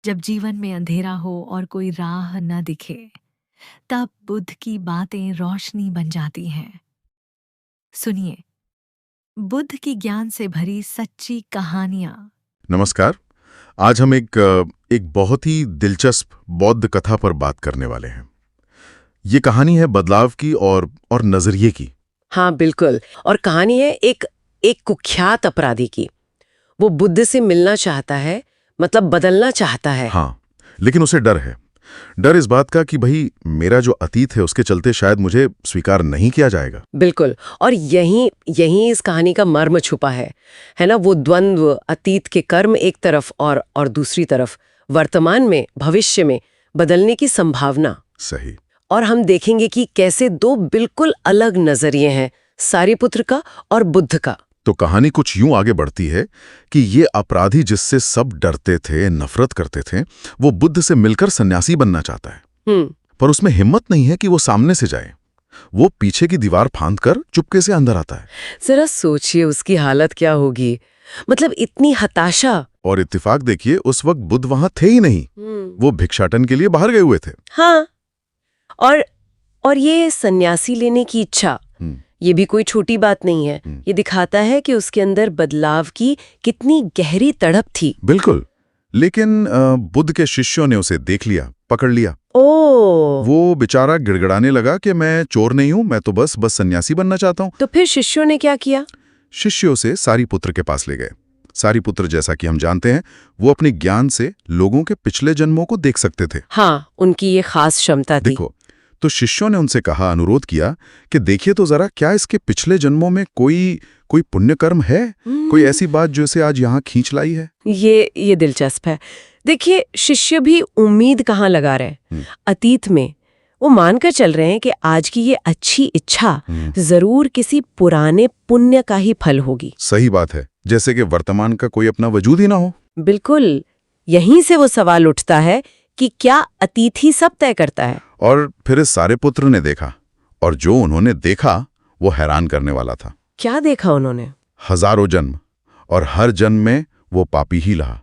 जब जीवन में अंधेरा हो और कोई राह न दिखे, तब बुद्ध की बातें रोशनी बन जाती हैं। सुनिए, बुद्ध की ज्ञान से भरी सच्ची कहानियां। नमस्कार। आज हम एक बहुत ही दिलचस्प बौद्ध कथा पर बात करने वाले हैं। ये कहानी है बदलाव की और नजरिए की। हाँ बिल्कुल। और कहानी है एक एक कुख्यात अपराधी की। वो बुद्ध से मिलना चाहता है, मतलब बदलना चाहता है। हाँ, लेकिन उसे डर है। डर इस बात का कि भाई मेरा जो अतीत है उसके चलते शायद मुझे स्वीकार नहीं किया जाएगा। बिल्कुल। और यही इस कहानी का मर्म छुपा है ना। वो द्वंद्व, अतीत के कर्म एक तरफ और दूसरी तरफ वर्तमान में, भविष्य में बदलने की संभावना। सही। और हम देखेंगे कि कैसे दो बिल्कुल अलग नजरिए हैं, सारिपुत्र का और बुद्ध का। तो कहानी कुछ यूं आगे बढ़ती है कि ये अपराधी जिससे सब डरते थे, नफरत करते थे, वो बुद्ध से मिलकर सन्यासी बनना चाहता है। पर उसमें हिम्मत नहीं है कि वो सामने से जाए। वो पीछे की दीवार फांदकर चुपके से अंदर आता है। जरा सोचिए उसकी हालत क्या होगी। मतलब इतनी हताशा। और इत्तेफाक देखिए, उस वक्त बुद्ध वहां थे ही नहीं। वो भिक्षाटन के लिए बाहर गए हुए थे। हाँ। और ये सन्यासी लेने की इच्छा, ये भी कोई छोटी बात नहीं है। ये दिखाता है कि उसके अंदर बदलाव की कितनी गहरी तड़प थी। बिल्कुल। लेकिन बुद्ध के शिष्यों ने उसे देख लिया, पकड़ लिया। वो बेचारा गिड़गिड़ाने लगा कि मैं चोर नहीं हूं, मैं तो बस सन्यासी बनना चाहता हूं। तो फिर शिष्यों ने क्या किया? शिष्य उसे सारिपुत्र के पास ले गए। सारिपुत्र, जैसा कि हम जानते हैं, वो अपने ज्ञान से लोगों के पिछले जन्मों को देख सकते थे। हाँ, उनकी ये खास क्षमता थी। देखो, तो शिष्यों ने उनसे कहा, अनुरोध किया कि देखिए तो जरा, क्या इसके पिछले जन्मों में कोई पुण्य कर्म है? कोई ऐसी बात जो इसे आज यहाँ खींच लाई है? ये दिलचस्प है। देखिए, शिष्य भी उम्मीद कहाँ लगा रहे। अतीत में वो मानकर चल रहे हैं कि आज की ये अच्छी इच्छा जरूर किसी पुराने पुण्य का ही फल होगी। सही बात है, जैसे कि वर्तमान का कोई अपना वजूद ही ना हो। बिल्कुल। यहीं से वो सवाल उठता है कि क्या अतीत ही सब तय करता है? और फिर इस सारिपुत्र ने देखा, और जो उन्होंने देखा वो हैरान करने वाला था। क्या देखा उन्होंने? हजारों जन्म, और हर जन्म में वो पापी ही रहा।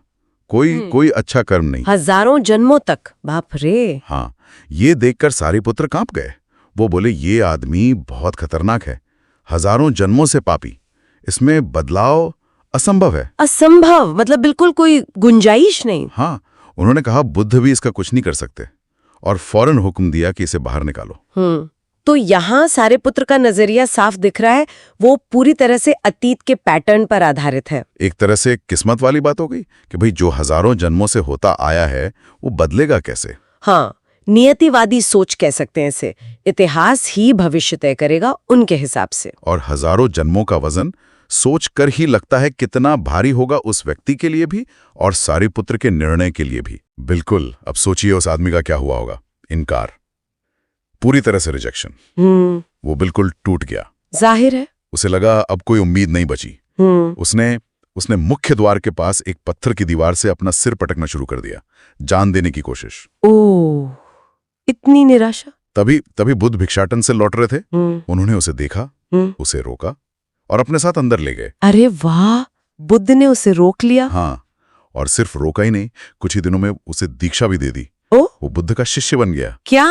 कोई अच्छा कर्म नहीं। हजारों जन्मों तक? बाप रे। हाँ, ये देखकर सारिपुत्र कांप गए। वो बोले, ये आदमी बहुत खतरनाक है। हजारों जन्मों से पापी, इसमें बदलाव असंभव है। असंभव मतलब बिल्कुल कोई गुंजाइश नहीं। हाँ, उन्होंने कहा बुद्ध भी इसका कुछ नहीं कर सकते, और फौरन हुक्म दिया कि इसे बाहर निकालो। तो यहाँ सारिपुत्र का नजरिया साफ दिख रहा है। वो पूरी तरह से अतीत के पैटर्न पर आधारित है। एक तरह से किस्मत वाली बात हो गई कि भाई जो हजारों जन्मों से होता आया है वो बदलेगा कैसे। हाँ, नियतिवादी सोच कह सकते हैं इसे। इतिहास ही भविष्य तय करेगा उनके हिसाब से। और हजारों जन्मों का वजन सोच कर ही लगता है कितना भारी होगा उस व्यक्ति के लिए भी और सारिपुत्र के निर्णय के लिए भी। बिल्कुल। अब सोचिए उस आदमी का क्या हुआ होगा। इनकार, पूरी तरह से रिजेक्शन। वो बिल्कुल टूट गया। जाहिर है। उसे लगा अब कोई उम्मीद नहीं बची। उसने मुख्य द्वार के पास एक पत्थर की दीवार से अपना सिर पटकना शुरू कर दिया, जान देने की कोशिश। ओह, इतनी निराशा। तभी बुद्ध भिक्षाटन से लौट रहे थे। उन्होंने उसे देखा, उसे रोका और अपने साथ अंदर ले गए। अरे वाह, बुद्ध ने उसे रोक लिया। हाँ, और सिर्फ रोका ही नहीं, कुछ ही दिनों में उसे दीक्षा भी दे दी। वो बुद्ध का शिष्य बन गया। क्या?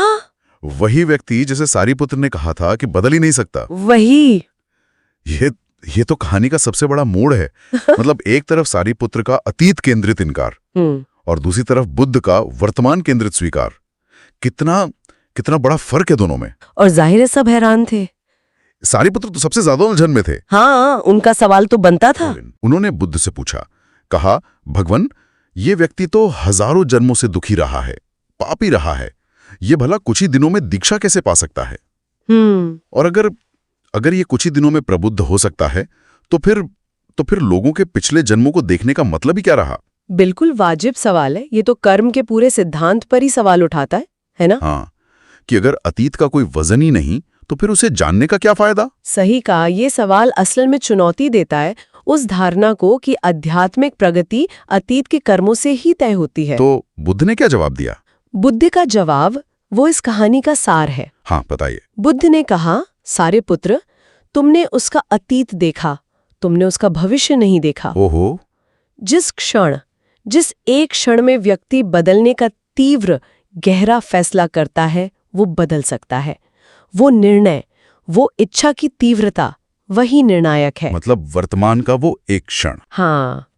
वही व्यक्ति जिसे सारिपुत्र ने कहा था कि बदल ही नहीं सकता। वही। ये तो कहानी का सबसे बड़ा मोड़ है। मतलब एक तरफ सारिपुत्र का अतीत केंद्रित इनकार और दूसरी तरफ बुद्ध का वर्तमान केंद्रित स्वीकार। कितना बड़ा फर्क है दोनों में। और जाहिर है सब हैरान थे। सारिपुत्र तो सबसे ज्यादा उलझन में थे। हाँ, उनका सवाल तो बनता था। उन्होंने बुद्ध से पूछा, कहा, भगवान, ये व्यक्ति तो हजारों जन्मों से दुखी रहा है, पापी रहा है, ये भला कुछ ही दिनों में दीक्षा कैसे पा सकता है? और अगर ये कुछ ही दिनों में प्रबुद्ध हो सकता है तो फिर लोगों के पिछले जन्मों को देखने का मतलब ही क्या रहा? बिल्कुल वाजिब सवाल है। ये तो कर्म के पूरे सिद्धांत पर ही सवाल उठाता है ना? हाँ, कि अगर अतीत का कोई वजन ही नहीं तो फिर उसे जानने का क्या फायदा? सही कहा। ये सवाल असल में चुनौती देता है उस धारणा को कि आध्यात्मिक प्रगति अतीत के कर्मों से ही तय होती है। तो बुद्ध ने क्या जवाब दिया? बुद्ध का जवाब वो इस कहानी का सार है। हाँ, बताइए। बुद्ध ने कहा, सारिपुत्र, तुमने उसका अतीत देखा, तुमने उसका भविष्य नहीं देखा। ओहो। जिस क्षण जिस एक क्षण में व्यक्ति बदलने का तीव्र गहरा फैसला करता है वो बदल सकता है। वो निर्णय, वो इच्छा की तीव्रता, वही निर्णायक है। मतलब वर्तमान का वो एक क्षण। हाँ,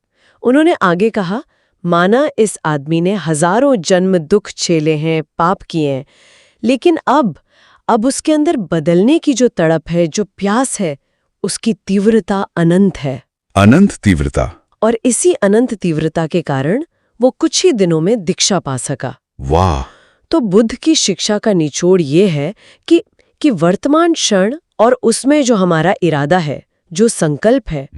उन्होंने आगे कहा, माना इस आदमी ने हजारों जन्म दुख झेले हैं, पाप किए हैं, लेकिन अब उसके अंदर बदलने की जो तड़प है, जो प्यास है, उसकी तीव्रता अनंत है। अनंत तीव्रता। और इसी अनंत तीव्रता के कारण वो कुछ ही दिनों में दीक्षा पा सका। वाह! तो बुद्ध की शिक्षा का निचोड़ ये है कि वर्तमान क्षण और उसमें जो हमारा इरादा है, जो संकल्प है,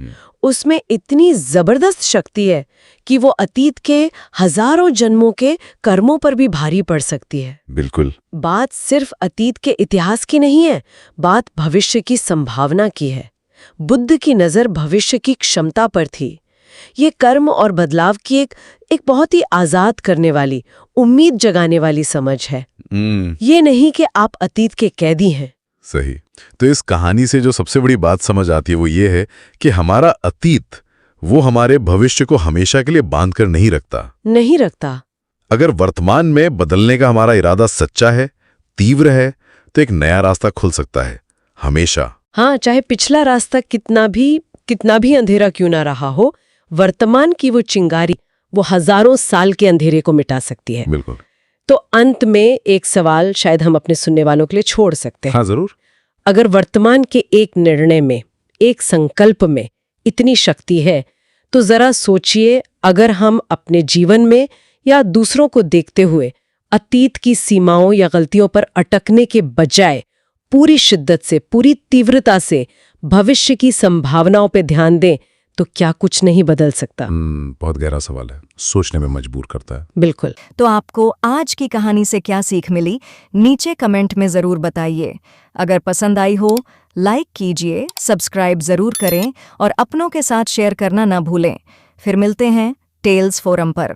उसमें इतनी जबरदस्त शक्ति है कि वो अतीत के हजारों जन्मों के कर्मों पर भी भारी पड़ सकती है। बिल्कुल। बात सिर्फ अतीत के इतिहास की नहीं है, बात भविष्य की संभावना की है। बुद्ध की नजर भविष्य की क्षमता पर थी। ये कर्म और बदलाव की एक बहुत ही आजाद करने वाली, उम्मीद जगाने वाली समझ है। ये नहीं कि आप अतीत के कैदी हैं। सही। तो इस कहानी से जो सबसे बड़ी बात समझ आती है वो ये है कि हमारा अतीत वो हमारे भविष्य को हमेशा के लिए बांध कर नहीं रखता। अगर वर्तमान में बदलने का हमारा इरादा सच्चा है, तीव्र है, तो एक नया रास्ता खुल सकता है, हमेशा। हाँ, चाहे पिछला रास्ता कितना भी अंधेरा क्यों ना रहा हो, वर्तमान की वो चिंगारी वो हजारों साल के अंधेरे को मिटा सकती है। बिल्कुल। तो अंत में एक सवाल शायद हम अपने सुनने वालों के लिए छोड़ सकते हैं। हाँ, जरूर। अगर वर्तमान के एक निर्णय में, एक संकल्प में इतनी शक्ति है, तो जरा सोचिए, अगर हम अपने जीवन में या दूसरों को देखते हुए अतीत की सीमाओं या गलतियों पर अटकने के बजाय पूरी शिद्दत से, पूरी तीव्रता से भविष्य की संभावनाओं पर ध्यान दें, तो क्या कुछ नहीं बदल सकता? बहुत गहरा सवाल है, सोचने में मजबूर करता है। बिल्कुल। तो आपको आज की कहानी से क्या सीख मिली, नीचे कमेंट में ज़रूर बताइए। अगर पसंद आई हो, लाइक कीजिए, सब्सक्राइब ज़रूर करें और अपनों के साथ शेयर करना ना भूलें। फिर मिलते हैं टेल्स फोरम पर।